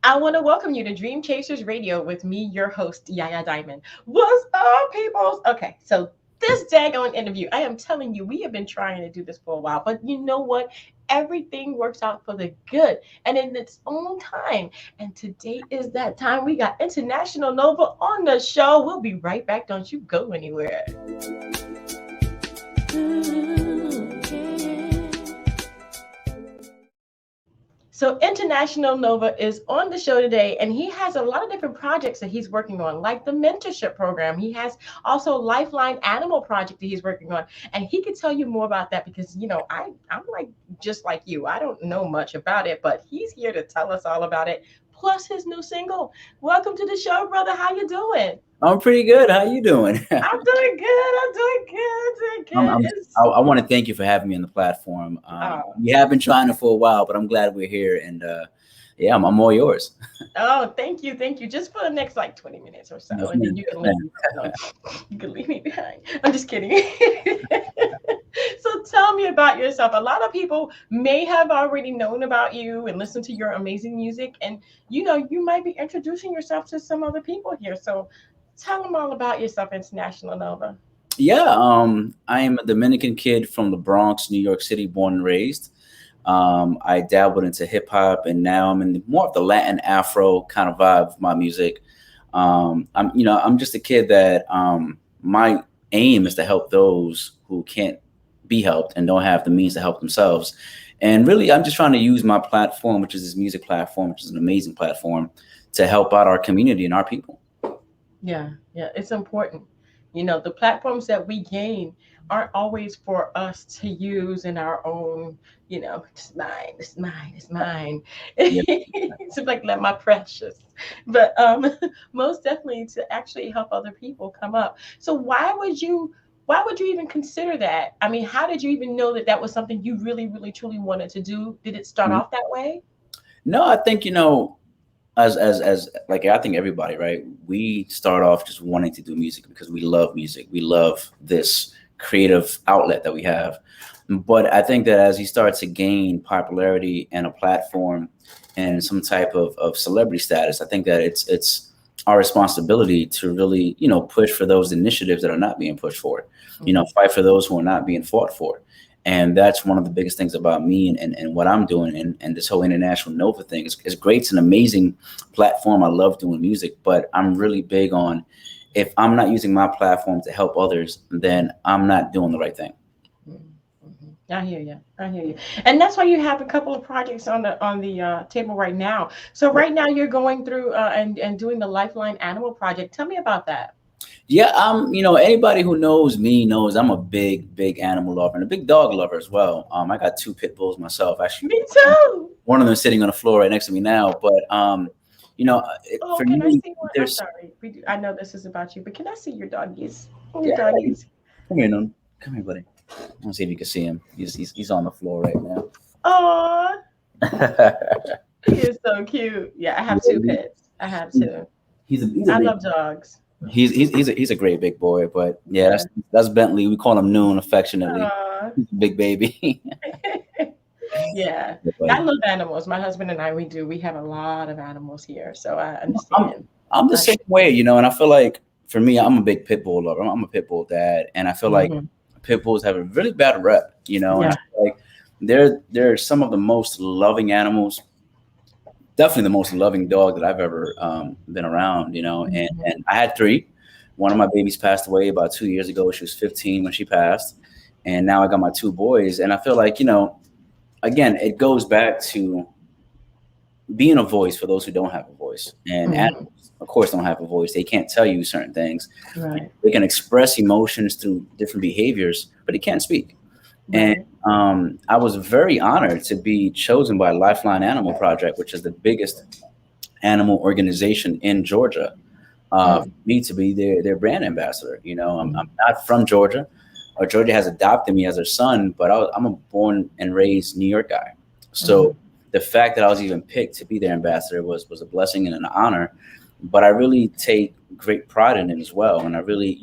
I want to welcome you to Dream Chasers Radio with me, your host, Yaya Diamond. What's up, peoples? Okay, so this daggone interview, I am telling you, we have been trying to do this for a while, but you know what? Everything works out for the good and in its own time. And today is that time. We got International Nova on the show. We'll be right back. Don't you go anywhere. So International Nova is on the show today, and he has a lot of different projects that he's working on, like the mentorship program. He has also Lifeline animal project that he's working on, and he could tell you more about that because I'm like just like you. I don't know much about it, but he's here to tell us all about it. Plus his new single. Welcome to the show, brother. How you doing? I'm pretty good. How you doing? I'm doing good. I'm doing good. I want to thank you for having me on the platform. We have been trying it for a while, but I'm glad we're here. And yeah, I'm all yours. Oh, thank you. Just for the next like 20 minutes or so. And then you can leave me behind. You can leave me behind. I'm just kidding. So tell me about yourself. A lot of people may have already known about you and listened to your amazing music. And you might be introducing yourself to some other people here. So tell them all about yourself, International Nova. Yeah, I am a Dominican kid from the Bronx, New York City, born and raised. I dabbled into hip hop, and now I'm in more of the Latin Afro kind of vibe of my music. I'm just a kid that my aim is to help those who can't be helped and don't have the means to help themselves. And really, I'm just trying to use my platform, which is this music platform, which is an amazing platform, to help out our community and our people. Yeah, it's important. The platforms that we gain aren't always for us to use in our own, it's mine. Yeah. It's like let my precious. But most definitely to actually help other people come up. So why would you even consider that? I mean, how did you even know that that was something you really, really, truly wanted to do? Did it start Mhm. off that way? No, I think as like I think everybody, right? We start off just wanting to do music because we love music. We love this creative outlet that we have. But I think that as you start to gain popularity and a platform and some type of celebrity status, I think that it's our responsibility to really, push for those initiatives that are not being pushed for, fight for those who are not being fought for. And that's one of the biggest things about me and what I'm doing and this whole International Nova thing. It's great. It's an amazing platform. I love doing music, but I'm really big on if I'm not using my platform to help others, then I'm not doing the right thing. I hear you. I hear you. And that's why you have a couple of projects on the table right now. So right now you're going through and doing the Lifeline Animal Project. Tell me about that. Yeah, anybody who knows me knows I'm a big animal lover and a big dog lover as well. I got two pit bulls myself. Actually, Me too. one of them sitting on the floor right next to me now. But Oh, for can I me, see one? I'm there's sorry. I know this is about you, but can I see your doggies? Your yeah. doggies. Come here, Noon. Come here, buddy. Let's see if you can see him. He's on the floor right now. Oh, he is so cute. Yeah, I have two pets. I have two. He's a I big love dogs. he's a great big boy, but yeah, Yeah. that's Bentley. We call him Noon affectionately. Aw. He's a big baby. Yeah. Yeah, I buddy. love animals. My husband and I, we do. We have a lot of animals here, so I I'm understand. I'm the I, same way, and I feel like for me, I'm a big pit bull lover. I'm a pit bull dad, and I feel like mhm. pit bulls have a really bad rep, and I Yeah. feel like they're some of the most loving animals, definitely the most loving dog that I've ever been around, and Mhm. and I had three. One of my babies passed away about 2 years ago. She was 15 when she passed, and now I got my two boys, and I feel like again, it goes back to being a voice for those who don't have a voice. And Mhm. animals, of course, don't have a voice. They can't tell you certain things. Right. They can express emotions through different behaviors, but they can't speak. And Right. I was very honored to be chosen by Lifeline Animal Project, which is the biggest animal organization in Georgia. For Mm. me to be their brand ambassador. I'm Mhm. not from Georgia, or Georgia has adopted me as their son, but I'm a born and raised New York guy. So Mhm. the fact that I was even picked to be their ambassador was a blessing and an honor. But I really take great pride in it as well, and I really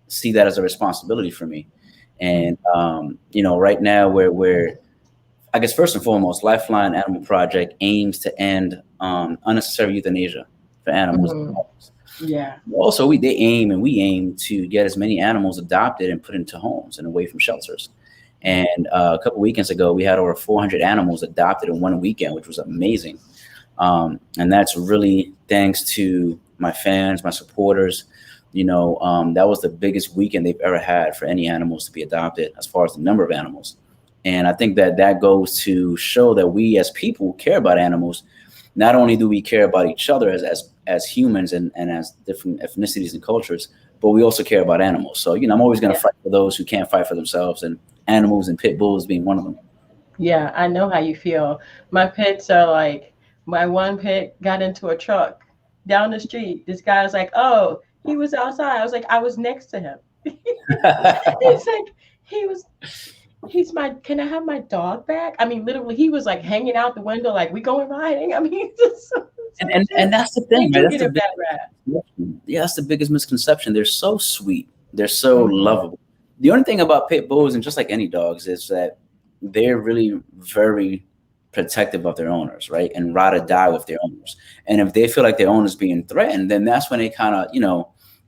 see that as a responsibility for me. And right now we're I guess first and foremost, Lifeline Animal Project aims to end unnecessary euthanasia for animals. Mhm. Yeah. Also, we aim to get as many animals adopted and put into homes and away from shelters. And a couple weekends ago, we had over 400 animals adopted in one weekend, which was amazing. And that's really thanks to my fans, my supporters. That was the biggest weekend they've ever had for any animals to be adopted, as far as the number of animals. And I think that goes to show that we as people care about animals. Not only do we care about each other as humans and as different ethnicities and cultures, but we also care about animals. So, I'm always going to Yeah. fight for those who can't fight for themselves, and animals and pit bulls being one of them. Yeah, I know how you feel. My pets are like, my one pet got into a truck down the street. This guy was like, "Oh, he was outside." I was like, "I was next to him." He's like, he was, he's my, can I have my dog back? I mean, literally, he was like hanging out the window, like, we going riding. I mean, so And that's the they thing, right? do That's get the a big bad rap. misconception. Yeah, that's the biggest misconception. They're so sweet. They're so Hmm. lovable. The only thing about pit bulls, and just like any dogs, is that they're really very protective of their owners, right? And ride or die with their owners. And if they feel like their owner's being threatened, then that's when they kind of,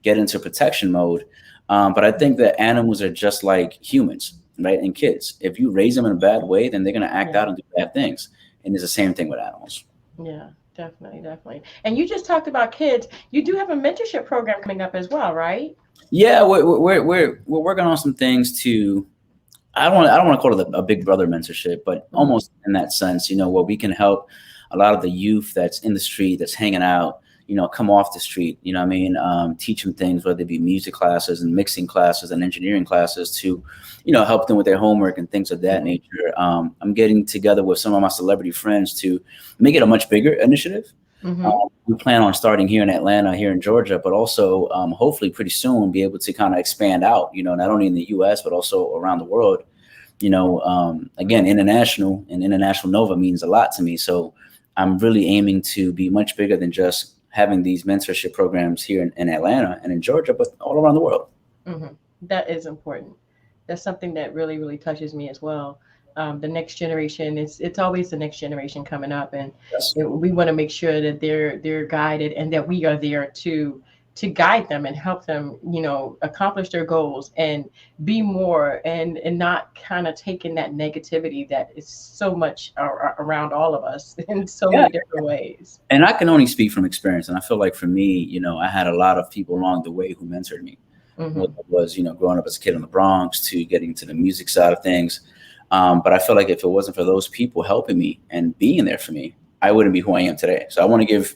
get into protection mode. But I think that animals are just like humans, right? And kids. If you raise them in a bad way, then they're going to act Yeah. out and do bad things. And it's the same thing with animals. Yeah, definitely, definitely. And you just talked about kids. You do have a mentorship program coming up as well, right? Yeah, we're working on some things to. I don't want to call it a big brother mentorship, but Hmm. almost in that sense, where we can help a lot of the youth that's in the street, that's hanging out, come off the street. You know what I mean? Teach them things, whether it be music classes and mixing classes and engineering classes, to, help them with their homework and things of that Hmm. nature. I'm getting together with some of my celebrity friends to make it a much bigger initiative. Hmm. We plan on starting here in Atlanta, here in Georgia, but also hopefully pretty soon be able to kind of expand out, not only in the U.S., but also around the world. Again, international and international Nova means a lot to me. So I'm really aiming to be much bigger than just having these mentorship programs here in Atlanta and in Georgia, but all around the world. Hmm. That is important. That's something that really, really touches me as well. The next generation, it's always the next generation coming up, and Yes. we want to make sure that they're guided and that we are there to guide them and help them, accomplish their goals and be more and not kind of taking that negativity that is so much around all of us in so Yeah. many different ways. And I can only speak from experience. And I feel like for me, I had a lot of people along the way who mentored me. Whether Hmm. it was, growing up as a kid in the Bronx to getting to the music side of things. But I feel like if it wasn't for those people helping me and being there for me, I wouldn't be who I am today. So I want to give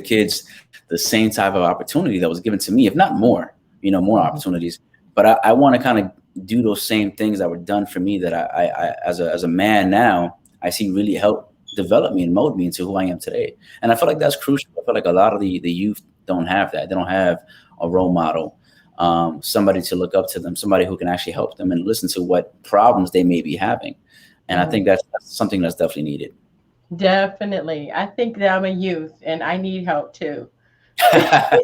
kids the same type of opportunity that was given to me, if not more, more Hmm. opportunities. But I want to kind of do those same things that were done for me that I as a man now, I see really help develop me and mold me into who I am today. And I feel like that's crucial. I feel like a lot of the youth don't have that. They don't have a role model, somebody to look up to them, somebody who can actually help them and listen to what problems they may be having. And I think Hmm. that's something that's definitely needed. Definitely. I think that I'm a youth and I need help too. I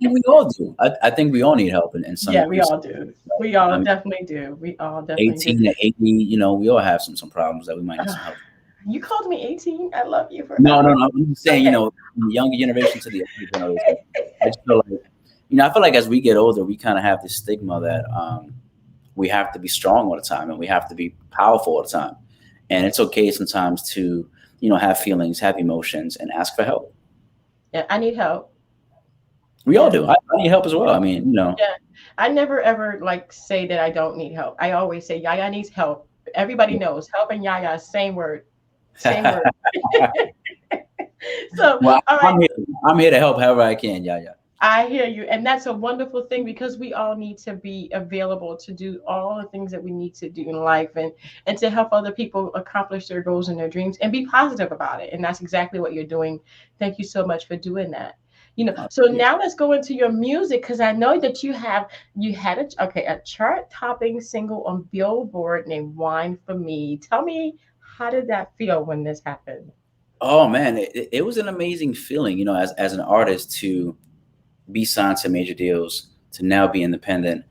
think we all do. I think we all need help in some Yeah, we degree. all do. We all I mean, definitely do. We all definitely do. 18 to 80, we all have some problems that we might need some help. You called me 18. I love you No, no, forever. no. I'm just saying, Okay. from the younger generation to the older generation. I just feel like, I feel like as we get older, we kind of have this stigma that we have to be strong all the time and we have to be powerful all the time. And it's okay sometimes to, have feelings, have emotions, and ask for help. Yeah, I need help. We all Yeah. do. I need help as well. I mean, Yeah. I never ever like say that I don't need help. I always say Yaya needs help. Everybody knows help and Yaya, same word. Same word. So, well, all right. I'm here to help however I can. Yeah, yeah. I hear you. And that's a wonderful thing because we all need to be available to do all the things that we need to do in life and to help other people accomplish their goals and their dreams and be positive about it. And that's exactly what you're doing. Thank you so much for doing that. So Yeah. now let's go into your music because I know that you had a chart topping single on Billboard named Wine for Me. Tell me, how did that feel when this happened? Oh man, it was an amazing feeling, as an artist to be signed to major deals, to now be independent,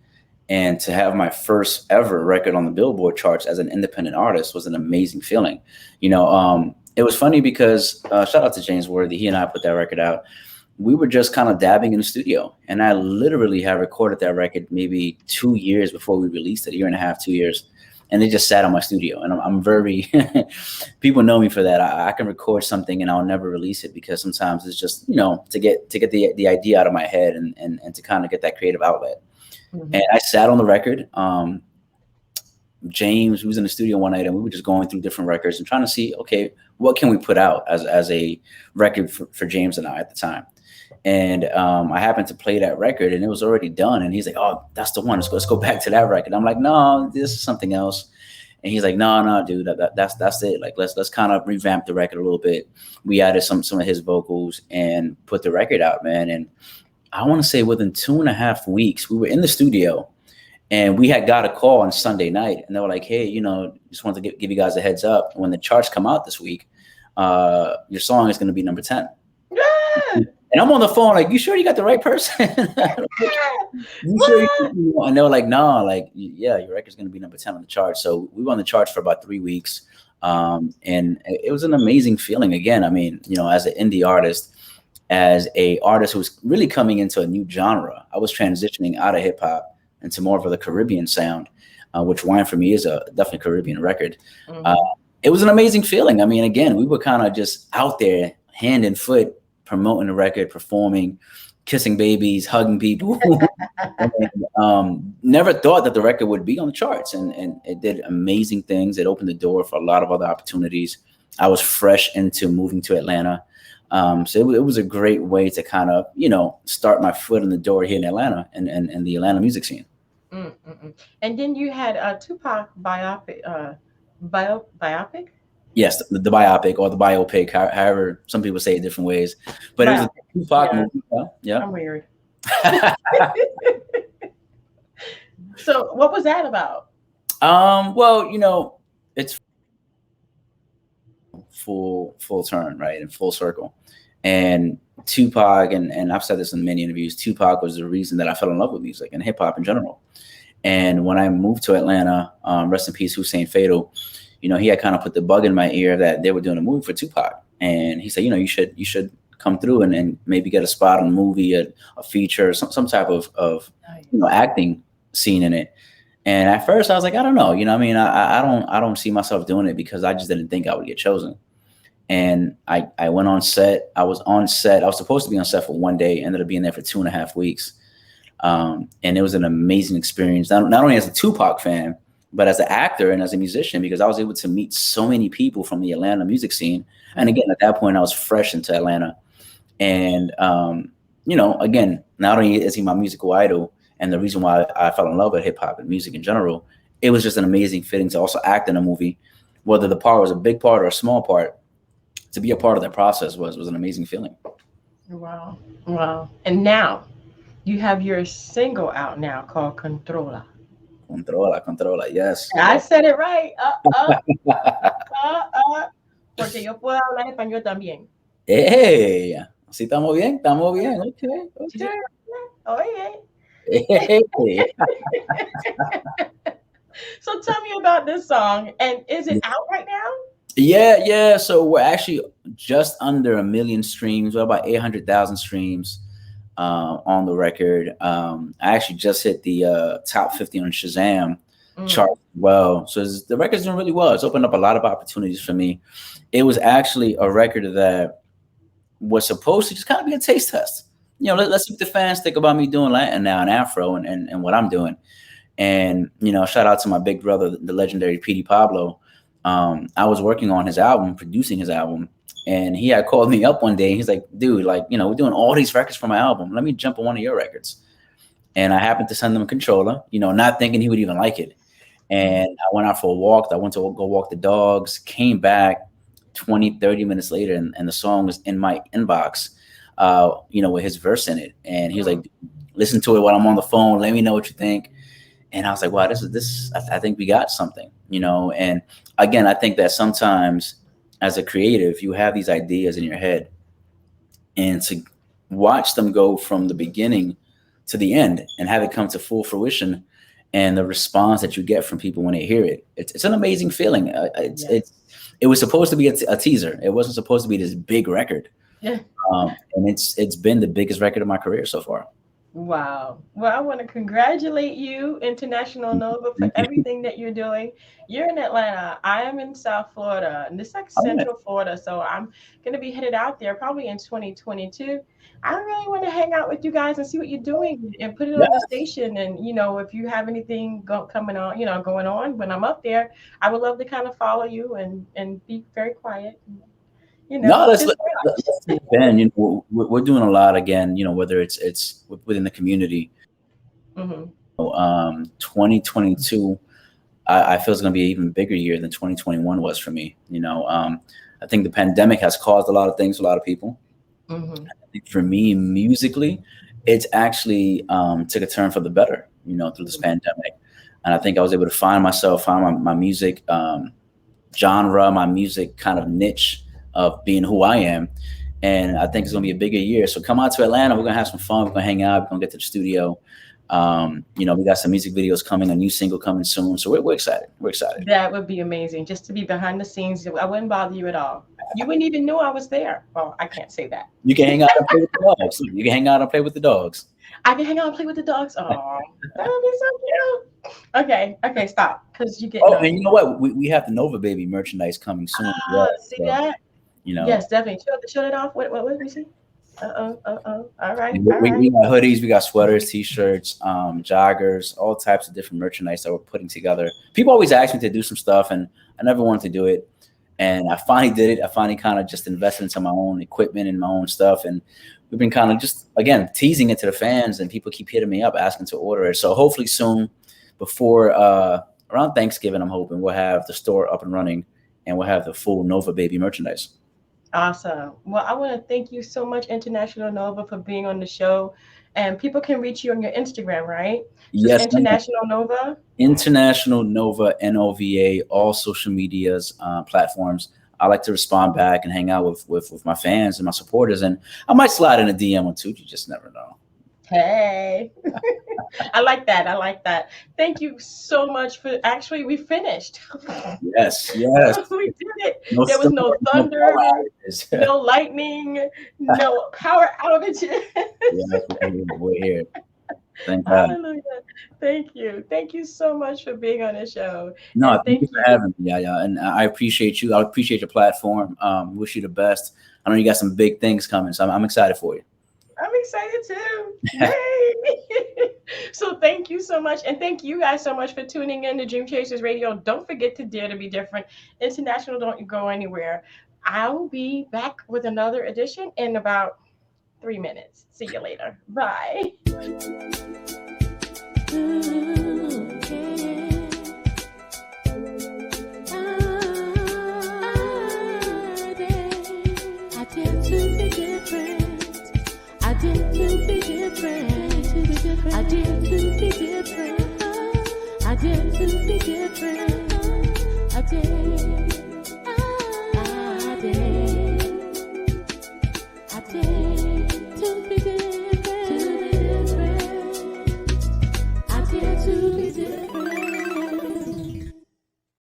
And to have my first ever record on the Billboard charts as an independent artist was an amazing feeling. It was funny because shout out to James Worthy. He and I put that record out. We were just kind of dabbing in the studio, and I literally had recorded that record maybe 2 years before we released it, a year and a half, 2 years. And they just sat on my studio, and I'm very, people know me for that. I can record something and I'll never release it because sometimes it's just, to get the idea out of my head and to kind of get that creative outlet. Mm-hmm. And I sat on the record. James was in the studio one night and we were just going through different records and trying to see, okay, what can we put out as a record for James and I at the time. And I happened to play that record and it was already done. And he's like, oh, that's the one. Let's go back to that record. I'm like, no, this is something else. And he's like, no, dude, that's it. Like, let's kind of revamp the record a little bit. We added some of his vocals and put the record out, man. And I want to say within 2.5 weeks, we were in the studio and we had got a call on Sunday night and they were like, hey, just wanted to give you guys a heads up. When the charts come out this week, your song is going to be number 10. Yeah. And I'm on the phone, like, you sure you got the right person? You sure and they were like, no, like, yeah, your record's going to be number 10 on the charts. So we were on the charts for about 3 weeks. And it was an amazing feeling. Again, I mean, as an indie artist, as a artist who was really coming into a new genre, I was transitioning out of hip hop into more of the Caribbean sound, which Wine for Me is a definitely Caribbean record. Mm-hmm. It was an amazing feeling. I mean, again, we were kind of just out there hand and foot, promoting the record, performing, kissing babies, hugging people. And, never thought that the record would be on the charts, and it did amazing things. It opened the door for a lot of other opportunities. I was fresh into moving to Atlanta. So it was a great way to kind of, start my foot in the door here in Atlanta and the Atlanta music scene. Mm-mm. And then you had a Tupac biopic, biopic? Yes, the biopic or the biopic, however some people say it different ways. But it was a Tupac movie. Yeah. I'm weird. So what was that about? Well, it's full turn, right? And full circle. And Tupac, and I've said this in many interviews, Tupac was the reason that I fell in love with music and hip hop in general. And when I moved to Atlanta, rest in peace, Hussein Fatal, he had kind of put the bug in my ear that they were doing a movie for Tupac. And he said, you should come through and maybe get a spot on a movie, a feature, some type of acting scene in it. And at first I was like, I don't know, I don't see myself doing it because I just didn't think I would get chosen. And I went on set. I was on set. I was supposed to be on set for 1 day, ended up being there for 2.5 weeks. And it was an amazing experience, not only as a Tupac fan, but as an actor and as a musician, because I was able to meet so many people from the Atlanta music scene. And again, at that point, I was fresh into Atlanta. And, again, not only is he my musical idol and the reason why I fell in love with hip hop and music in general, it was just an amazing fitting to also act in a movie, whether the part was a big part or a small part. To be a part of that process was an amazing feeling. Wow. And now you have your single out now called Controla. Controla, yes. I said it right. Porque yo puedo hablar español también. Hey, así estamos bien. Okay. Oye. So tell me about this song, and is it out right now? Yeah. So we're actually just under 1 million streams. We're about 800,000 streams on the record. I actually just hit the top 50 on Shazam chart as well. So the record's doing really well. It's opened up a lot of opportunities for me. It was actually a record that was supposed to just kind of be a taste test. Let's see what the fans think about me doing Latin now and Afro and what I'm doing. And, shout out to my big brother, the legendary Petey Pablo. I was working on his album, producing his album, and he had called me up one day. And he's like, dude, we're doing all these records for my album. Let me jump on one of your records. And I happened to send him a controller, not thinking he would even like it. And I went out for a walk. I went to go walk the dogs, came back 20, 30 minutes later, and the song was in my inbox, with his verse in it. And he was like, listen to it while I'm on the phone. Let me know what you think. And I was like, wow, I think we got something, and again, I think that sometimes as a creative, you have these ideas in your head and to watch them go from the beginning to the end and have it come to full fruition and the response that you get from people when they hear it, it's an amazing feeling. Yes. It was supposed to be a teaser. It wasn't supposed to be this big record, Yeah. and it's been the biggest record of my career so far. Wow. Well, I want to congratulate you, International Nova, for Thank you. everything that you're doing. You're in Atlanta. I am in South Florida, and this is like All right. Central Florida. So I'm going to be headed out there probably in 2022. I really want to hang out with you guys and see what you're doing and put it Yeah. on the station. And, if you have anything coming on, going on when I'm up there, I would love to kind of follow you and be very quiet, No, just let's watch. take Ben. We're doing a lot again. Whether it's within the community. Hmm. 2022, I feel is going to be an even bigger year than 2021 was for me. I think the pandemic has caused a lot of things for a lot of people. Hmm. I think for me, musically, it's actually took a turn for the better. Through this pandemic, and I think I was able to find myself, find my music genre, my music kind of niche of being who I am. And I think it's gonna be a bigger year. So come out to Atlanta. We're gonna have some fun. We're gonna hang out. We're gonna get to the studio. We got some music videos coming, a new single coming soon. So we're excited. We're excited. That would be amazing, just to be behind the scenes. I wouldn't bother you at all. You wouldn't even know I was there. Well, I can't say that. You can hang out and play with the dogs. You can hang out and play with the dogs. I can hang out and play with the dogs. Oh, that would be so cute. Okay, stop, because you're getting Oh, on and me. you know what? We have the Nova Baby merchandise coming soon as well. See So, that? you know, Yes, definitely. Show it off. What did we see? All right, and all we right. got hoodies, we got sweaters, t-shirts, joggers, all types of different merchandise that we're putting together. People always ask me to do some stuff, and I never wanted to do it. And I finally did it. I finally kind of just invested into my own equipment and my own stuff. And we've been kind of just, again, teasing it to the fans, and people keep hitting me up asking to order it. So hopefully soon, before around Thanksgiving, I'm hoping we'll have the store up and running, and we'll have the full Nova Baby merchandise. Awesome. Well, I want to thank you so much, International Nova, for being on the show. And people can reach you on your Instagram, right? Just Yes, ma'am. International Nova. International Nova NOVA, all social medias platforms. I like to respond back and hang out with my fans and my supporters, and I might slide in a DM or two. You just never know. Hey. I like that. I like that. Thank you so much for actually we finished. Yes, yes. We did it. No There was storm, no no thunder, power outages. no lightning, no power outages. Yes, we're here. Thank God. Hallelujah. Thank you. Thank you so much for being on the show. No, And thank you thank for you. having me, Yaya, and I appreciate you. I appreciate your platform. Wish you the best. I know you got some big things coming, so I'm excited for you. I'm excited too. Yay. So thank you so much. And thank you guys so much for tuning in to Dream Chasers Radio. Don't forget to dare to be different. International, don't go anywhere. I'll be back with another edition in about 3 minutes. See you later. Bye.